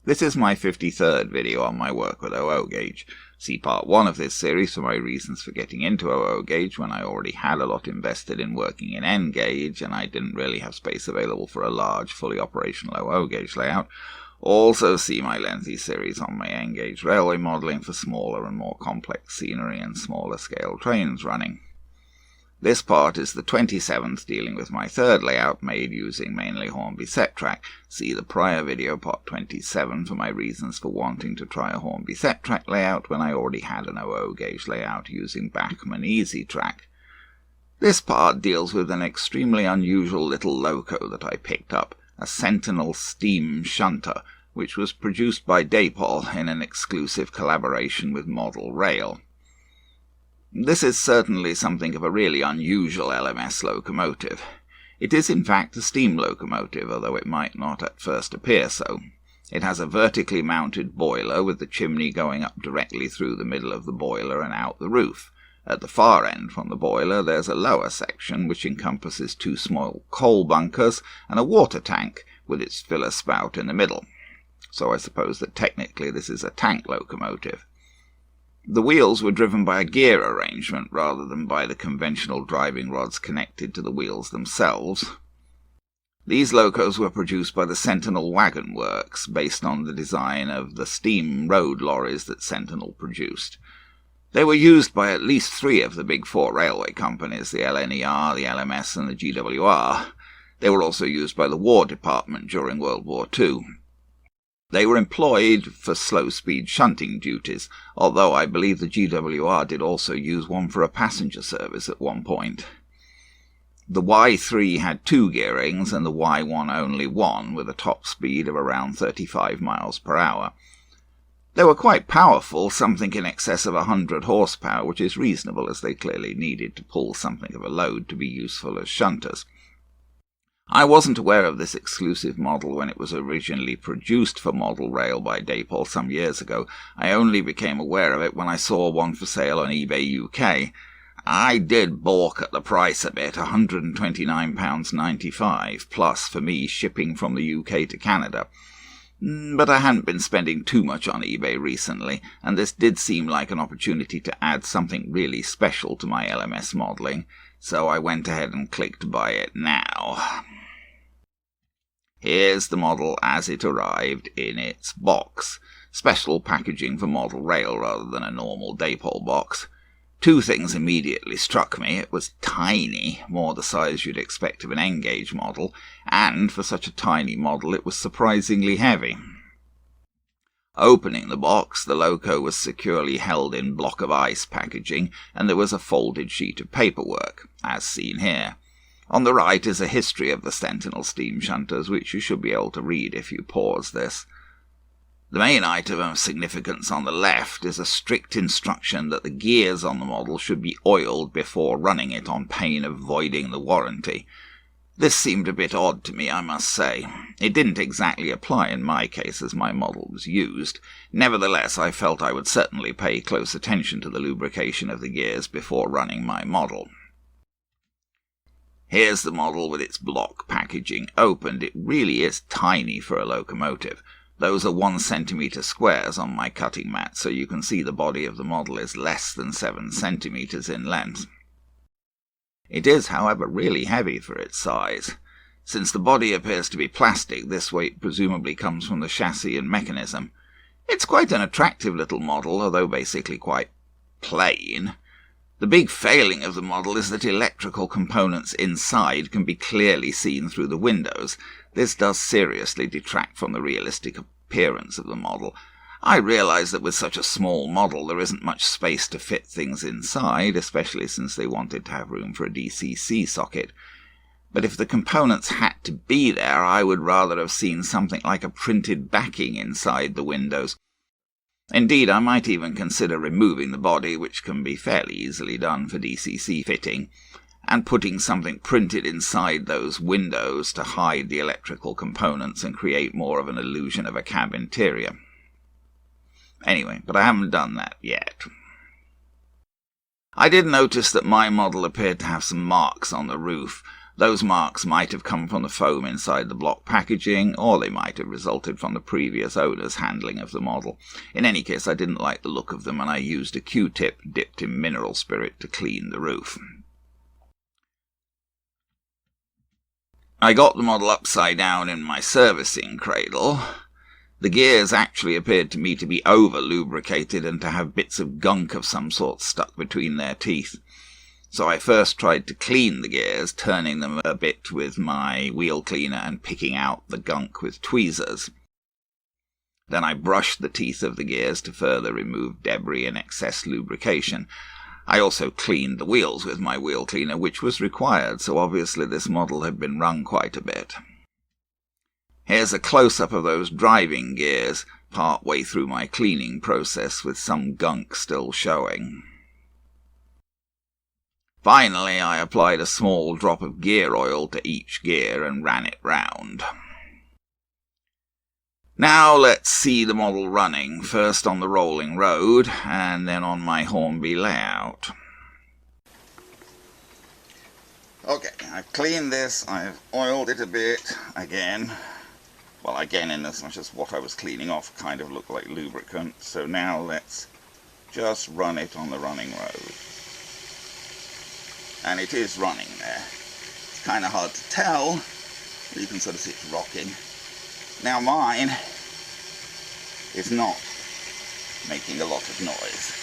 This is my 53rd video on my work with OO gauge. See part 1 of this series for my reasons for getting into OO gauge when I already had a lot invested in working in N gauge and I didn't really have space available for a large, fully operational OO gauge layout. Also see my lengthy series on my N gauge railway modelling for smaller and more complex scenery and smaller scale trains running. This part is the 27th, dealing with my third layout made using mainly Hornby EZ Track. See the prior video, part 27, for my reasons for wanting to try a Hornby EZ Track layout when I already had an OO gauge layout using Bachmann EZ Track. This part deals with an extremely unusual little loco that I picked up, a Sentinel steam shunter, which was produced by Dapol in an exclusive collaboration with Model Rail. This is certainly something of a really unusual LMS locomotive. It is in fact a steam locomotive, although it might not at first appear so. It has a vertically mounted boiler with the chimney going up directly through the middle of the boiler and out the roof. At the far end from the boiler there's a lower section which encompasses 2 small coal bunkers and a water tank with its filler spout in the middle. So I suppose that technically this is a tank locomotive. The wheels were driven by a gear arrangement rather than by the conventional driving rods connected to the wheels themselves. These locos were produced by the Sentinel wagon works, based on the design of the steam road lorries that Sentinel produced. They were used by at least 3 of the big 4 railway companies, the LNER, the LMS and the GWR. They were also used by the War Department during World War II. They were employed for slow-speed shunting duties, although I believe the GWR did also use one for a passenger service at one point. The Y3 had 2 gearings and the Y1 only 1, with a top speed of around 35 miles per hour. They were quite powerful, something in excess of 100 horsepower, which is reasonable as they clearly needed to pull something of a load to be useful as shunters. I wasn't aware of this exclusive model when it was originally produced for Model Rail by Dapol some years ago. I only became aware of it when I saw one for sale on eBay UK. I did balk at the price a bit, £129.95, plus for me shipping from the UK to Canada. But I hadn't been spending too much on eBay recently, and this did seem like an opportunity to add something really special to my LMS modelling, so I went ahead and clicked buy it now. Here's the model as it arrived in its box. Special packaging for Model Rail rather than a normal Dapol box. 2 things immediately struck me. It was tiny, more the size you'd expect of an N-gauge model, and for such a tiny model it was surprisingly heavy. Opening the box, the loco was securely held in block of ice packaging, and there was a folded sheet of paperwork, as seen here. On the right is a history of the Sentinel steam shunters, which you should be able to read if you pause this. The main item of significance on the left is a strict instruction that the gears on the model should be oiled before running it on pain of voiding the warranty. This seemed a bit odd to me, I must say. It didn't exactly apply in my case as my model was used. Nevertheless, I felt I would certainly pay close attention to the lubrication of the gears before running my model. Here's the model with its block packaging opened. It really is tiny for a locomotive. Those are 1 centimetre squares on my cutting mat, so you can see the body of the model is less than 7 centimetres in length. It is, however, really heavy for its size. Since the body appears to be plastic, this weight presumably comes from the chassis and mechanism. It's quite an attractive little model, although basically quite plain. The big failing of the model is that electrical components inside can be clearly seen through the windows. This does seriously detract from the realistic appearance of the model. I realise that with such a small model there isn't much space to fit things inside, especially since they wanted to have room for a DCC socket. But if the components had to be there, I would rather have seen something like a printed backing inside the windows. Indeed, I might even consider removing the body, which can be fairly easily done for DCC fitting, and putting something printed inside those windows to hide the electrical components and create more of an illusion of a cab interior. Anyway, but I haven't done that yet. I did notice that my model appeared to have some marks on the roof. Those marks might have come from the foam inside the block packaging, or they might have resulted from the previous owner's handling of the model. In any case, I didn't like the look of them, and I used a Q-tip dipped in mineral spirit to clean the roof. I got the model upside down in my servicing cradle. The gears actually appeared to me to be over-lubricated and to have bits of gunk of some sort stuck between their teeth. So I first tried to clean the gears, turning them a bit with my wheel cleaner and picking out the gunk with tweezers. Then I brushed the teeth of the gears to further remove debris and excess lubrication. I also cleaned the wheels with my wheel cleaner, which was required, so obviously this model had been run quite a bit. Here's a close-up of those driving gears, part way through my cleaning process, with some gunk still showing. Finally, I applied a small drop of gear oil to each gear and ran it round. Now let's see the model running, first on the rolling road, and then on my Hornby layout. Okay, I've cleaned this, I've oiled it a bit, again. Well, again, in as much as what I was cleaning off kind of looked like lubricant. So now let's just run it on the running road. And it is running there. It's kind of hard to tell, but you can sort of see it rocking. Now mine is not making a lot of noise.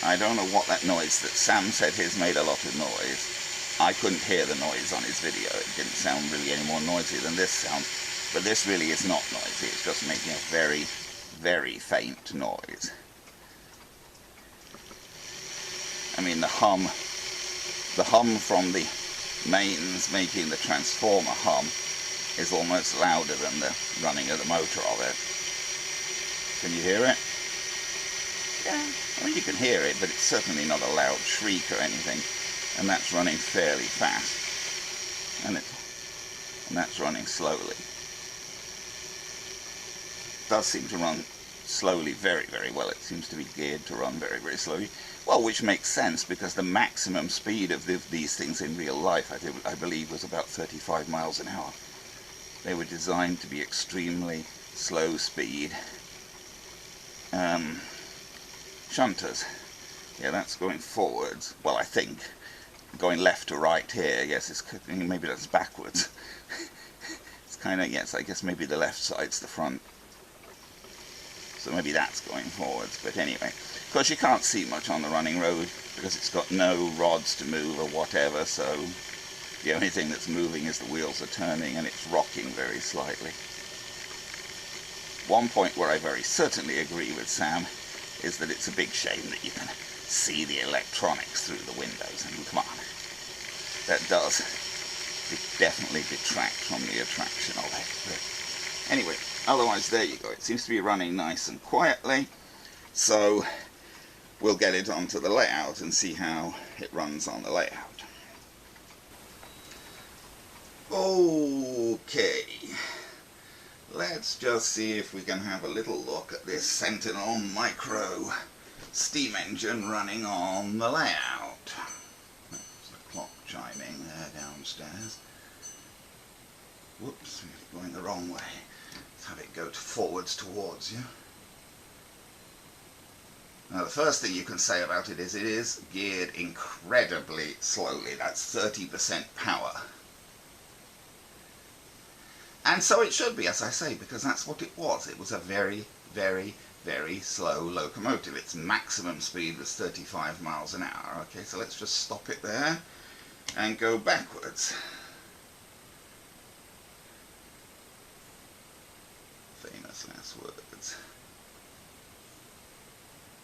I don't know what that noise that Sam said his made a lot of noise. I couldn't hear the noise on his video. It didn't sound really any more noisy than this sounds. But this really is not noisy. It's just making a very, very faint noise. I mean, the hum from the mains making the transformer hum is almost louder than the running of the motor of it. Can you hear it? Yeah, I mean you can hear it, but it's certainly not a loud shriek or anything. And that's running fairly fast. And that's running slowly. It does seem to run slowly very, very well. It seems to be geared to run very, very slowly. Well, which makes sense because the maximum speed of these things in real life, I believe, was about 35 miles an hour. They were designed to be extremely slow speed shunters. Yeah, that's going forwards. Well, I think going left to right here. Yes, maybe that's backwards. It's kind of, yes, I guess maybe the left side's the front. So maybe that's going forwards. But anyway, of course you can't see much on the running road because it's got no rods to move or whatever, so the only thing that's moving is the wheels are turning and it's rocking very slightly. One point where I very certainly agree with Sam is that it's a big shame that you can see the electronics through the windows. I mean, come on. That does definitely detract from the attraction of it. But anyway, otherwise there you go. It seems to be running nice and quietly. So we'll get it onto the layout and see how it runs on the layout. Okay. Let's just see if we can have a little look at this Sentinel micro steam engine running on the layout. There's the clock chiming there downstairs. Whoops, we're going the wrong way. Let's have it go forwards towards you. Now the first thing you can say about it is geared incredibly slowly. That's 30% power. And so it should be, as I say, because that's what it was. It was a very, very, very slow locomotive. Its maximum speed was 35 miles an hour. Okay, so let's just stop it there and go backwards. Famous last words.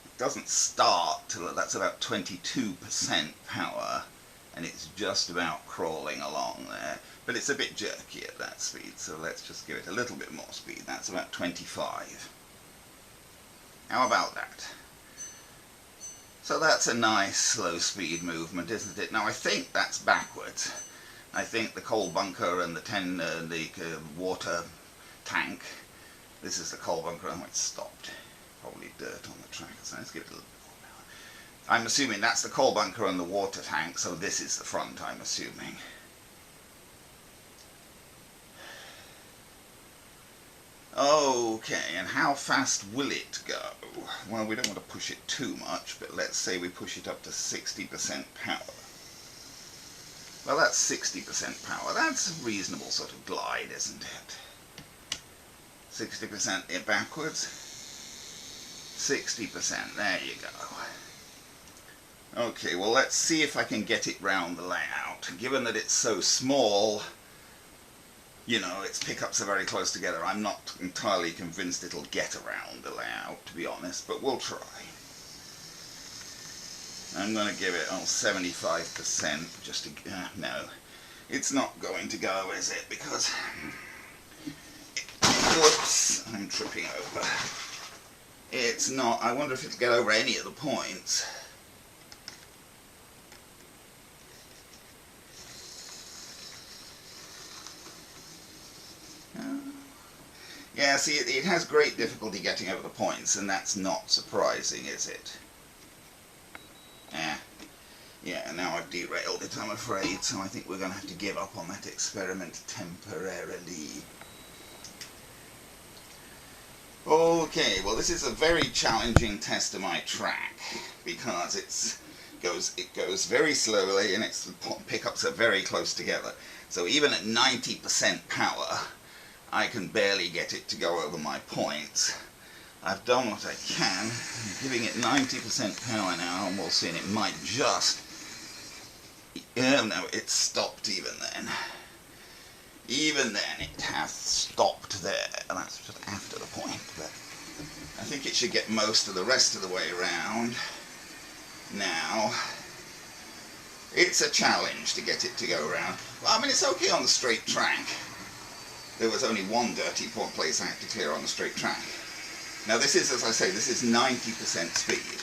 It doesn't start till that's about 22% power, and it's just about crawling along there. But it's a bit jerky at that speed, so let's just give it a little bit more speed. That's about 25. How about that? So that's a nice slow speed movement, isn't it? Now I think that's backwards. I think the coal bunker and the water tank. This is the coal bunker. Oh, it's stopped. Probably dirt on the track. So let's give it a little bit more power. I'm assuming that's the coal bunker and the water tank, so this is the front, I'm assuming. Okay, and how fast will it go? Well, we don't want to push it too much, but let's say we push it up to 60% power. Well, that's 60% power. That's a reasonable sort of glide, isn't it? 60% in backwards. 60%, there you go. Okay, well, let's see if I can get it round the layout. Given that it's so small, you know, its pickups are very close together. I'm not entirely convinced it'll get around the layout, to be honest, but we'll try. I'm going to give it 75% just to... no, it's not going to go, is it? Because... whoops, I'm tripping over. It's not... I wonder if it'll get over any of the points. Yeah, see, it has great difficulty getting over the points, and that's not surprising, is it? Yeah, now I've derailed it, I'm afraid, so I think we're going to have to give up on that experiment temporarily. Okay, well, this is a very challenging test of my track, because it goes very slowly, and its pickups are very close together. So even at 90% power, I can barely get it to go over my points. I've done what I can. I'm giving it 90% power now, and we'll see, and it might just... oh no, it stopped even then. Even then it has stopped there, and that's just after the point, but I think it should get most of the rest of the way around. Now, it's a challenge to get it to go around. Well, I mean, it's okay on the straight track. There was only one dirty place I had to clear on the straight track. Now this is, as I say, this is 90% speed.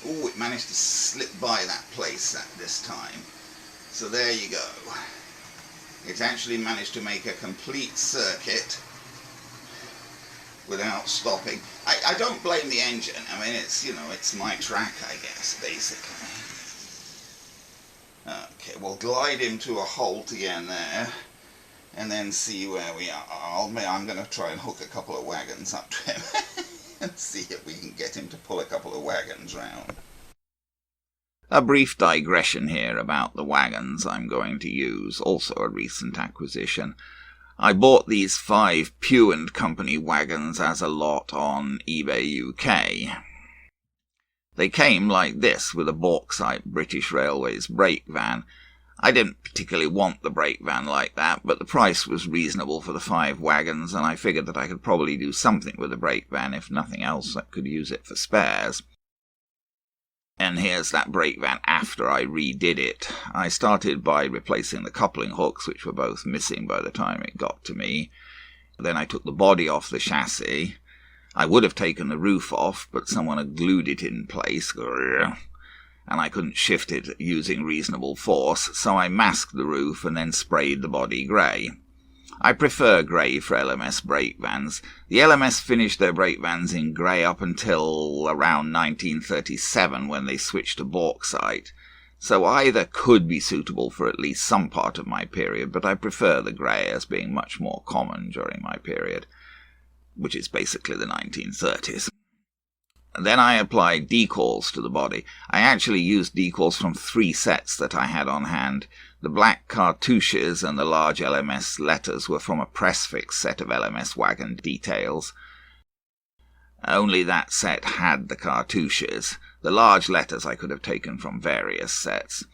Oh, it managed to slip by that place this time. So there you go. It actually managed to make a complete circuit without stopping. I don't blame the engine. I mean, it's, you know, it's my track, I guess, basically. Okay, we'll glide him to a halt again there, and then see where we are. I'm going to try and hook a couple of wagons up to him and see if we can get him to pull a couple of wagons round. A brief digression here about the wagons I'm going to use, also a recent acquisition. I bought these 5 Pugh & Company wagons as a lot on eBay UK. They came like this, with a bauxite British Railways brake van. I didn't particularly want the brake van like that, but the price was reasonable for the 5 wagons, and I figured that I could probably do something with the brake van, if nothing else. I could use it for spares. And here's that brake van after I redid it. I started by replacing the coupling hooks, which were both missing by the time it got to me. Then I took the body off the chassis. I would have taken the roof off, but someone had glued it in place, and I couldn't shift it using reasonable force, so I masked the roof and then sprayed the body grey. I prefer grey for LMS brake vans. The LMS finished their brake vans in grey up until around 1937, when they switched to bauxite, so either could be suitable for at least some part of my period, but I prefer the grey as being much more common during my period, which is basically the 1930s. Then I applied decals to the body. I actually used decals from 3 sets that I had on hand. The black cartouches and the large LMS letters were from a press-fix set of LMS wagon details. Only that set had the cartouches. The large letters I could have taken from various sets.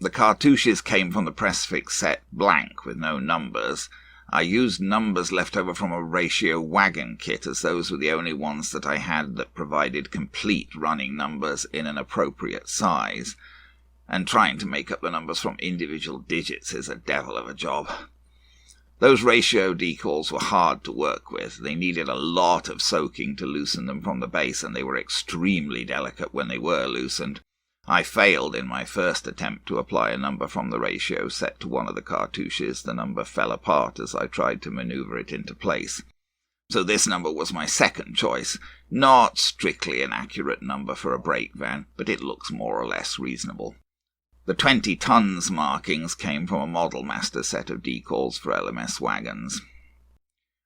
The cartouches came from the press-fix set blank with no numbers. I used numbers left over from a ratio wagon kit, as those were the only ones that I had that provided complete running numbers in an appropriate size, and trying to make up the numbers from individual digits is a devil of a job. Those ratio decals were hard to work with. They needed a lot of soaking to loosen them from the base, and they were extremely delicate when they were loosened. I failed in my first attempt to apply a number from the ratio set to one of the cartouches. The number fell apart as I tried to maneuver it into place. So this number was my second choice. Not strictly an accurate number for a brake van, but it looks more or less reasonable. The 20 tons markings came from a Model Master set of decals for LMS wagons.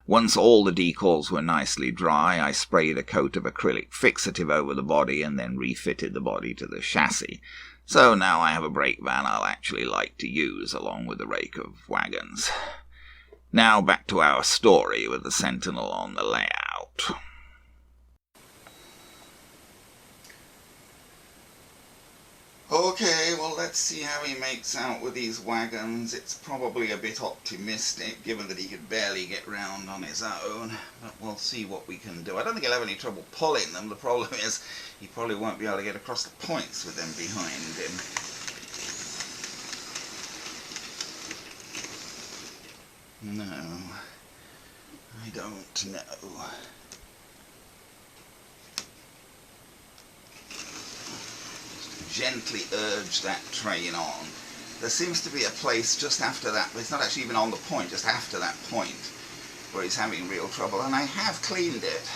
Once all the decals were nicely dry, I sprayed a coat of acrylic fixative over the body and then refitted the body to the chassis. So now I have a brake van I'll actually like to use along with the rake of wagons. Now back to our story with the Sentinel on the layout. Okay, well, let's see how he makes out with these wagons. It's probably a bit optimistic, given that he could barely get round on his own, but we'll see what we can do. I don't think he'll have any trouble pulling them. The problem is he probably won't be able to get across the points with them behind him. No, I don't know. Gently urge that train on. There seems to be a place just after that, but it's not actually even on the point, just after that point, where he's having real trouble, and I have cleaned it.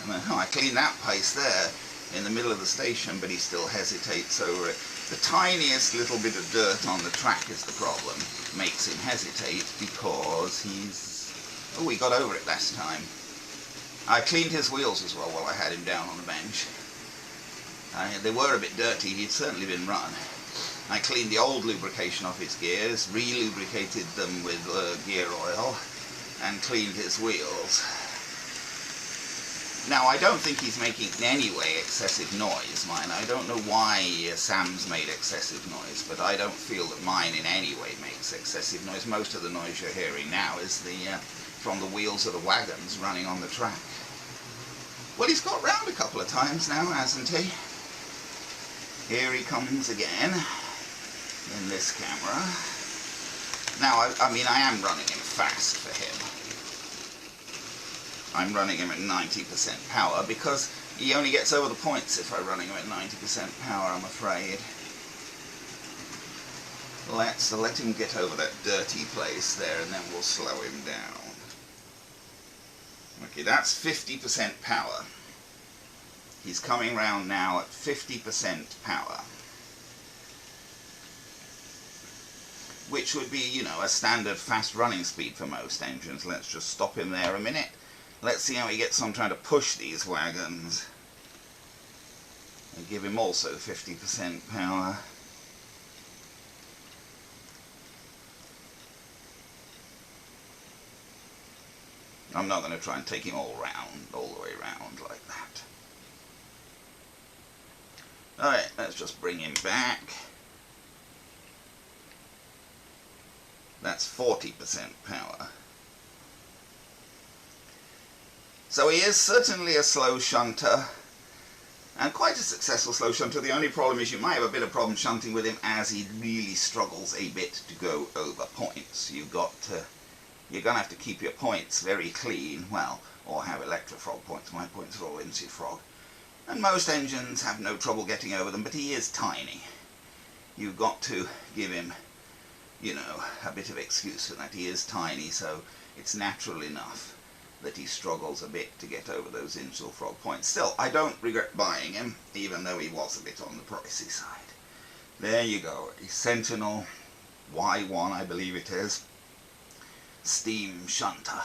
I cleaned that place there in the middle of the station, but he still hesitates over it. The tiniest little bit of dirt on the track is the problem. Makes him hesitate because he's... Oh, he got over it last time. I cleaned his wheels as well while I had him down on the bench. They were a bit dirty, he'd certainly been run. I cleaned the old lubrication off his gears, re-lubricated them with gear oil, and cleaned his wheels. Now, I don't think he's making in any way excessive noise, mine. I don't know why Sam's made excessive noise, but I don't feel that mine in any way makes excessive noise. Most of the noise you're hearing now is from the wheels of the wagons running on the track. Well, he's got round a couple of times now, hasn't he? Here he comes again, in this camera. Now, I mean, I am running him fast for him. I'm running him at 90% power, because he only gets over the points if I'm running him at 90% power, I'm afraid. Let's let him get over that dirty place there, and then we'll slow him down. Okay, that's 50% power. He's coming round now at 50% power. Which would be, you know, a standard fast running speed for most engines. Let's just stop him there a minute. Let's see how he gets on trying to push these wagons. And give him also 50% power. I'm not going to try and take him all the way round like that. Alright, let's just bring him back. That's 40% power. So he is certainly a slow shunter, and quite a successful slow shunter. The only problem is you might have a bit of problem shunting with him, as he really struggles a bit to go over points. You're going to have to keep your points very clean, well, or have electrofrog points. My points are all frog. And most engines have no trouble getting over them, but he is tiny. You've got to give him, you know, a bit of excuse for that. He is tiny, so it's natural enough that he struggles a bit to get over those frog points. Still, I don't regret buying him, even though he was a bit on the pricey side. There you go, a Sentinel Y1, I believe it is, steam shunter.